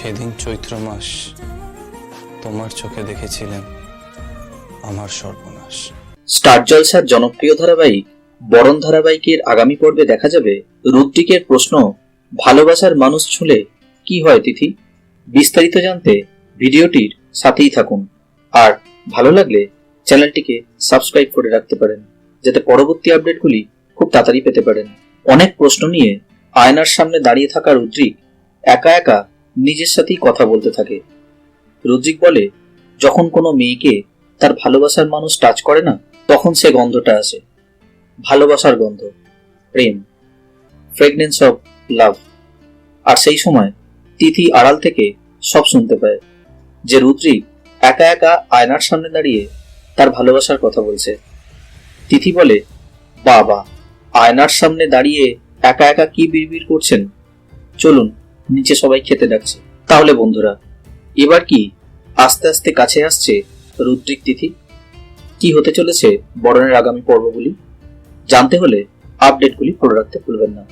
সেদিন চৈত্র মাস তোমার চোখে দেখেছিলেন আমার সর্বনাশ। স্টার জলসার জনপ্রিয় ধারাবাহিক বরণ ধারাবাহিকের আগামী পর্বে দেখা যাবে রুদ্রিকের প্রশ্ন, ভালোবাসার মানুষ ছুঁলে কি হয় তিথি? বিস্তারিত জানতে ভিডিওটির সাথেই থাকুন, আর ভালো লাগলে চ্যানেলটিকে সাবস্ক্রাইব করে রাখতে পারেন যাতে পরবর্তী আপডেটগুলি খুব তাড়াতাড়ি পেতে পারেন। অনেক প্রশ্ন নিয়ে আয়নার সামনে দাঁড়িয়ে থাকা রুদ্রিক একা একা নিজের সাথেই কথা বলতে থাকে। রুদ্রিক বলে, যখন কোনো মেয়েকে তার ভালোবাসার মানুষ টাচ করে না, তখন সে গন্ধটা আসে, ভালোবাসার গন্ধ, প্রেম, ফ্রেগনেন্স অফ লাভ। আর সেই সময় তিথি আড়াল থেকে সব শুনতে পায় যে রুদ্রিক একা একা আয়নার সামনে দাঁড়িয়ে তার ভালোবাসার কথা বলছে। তিথি বলে, বাবা, আয়নার সামনে দাঁড়িয়ে একা একা কি বিড়বিড় করছেন, চলুন নিচে সবাই খেতে ডাকছে। তাহলে বন্ধুরা, এবার কি আস্তে আস্তে কাছে আসছে রুদ্রিক তিথি? কি হতে চলেছে বরণের আগামী পর্বগুলি? জানতে হলে আপডেটগুলি ফলো রাখতে ভুলবেন না।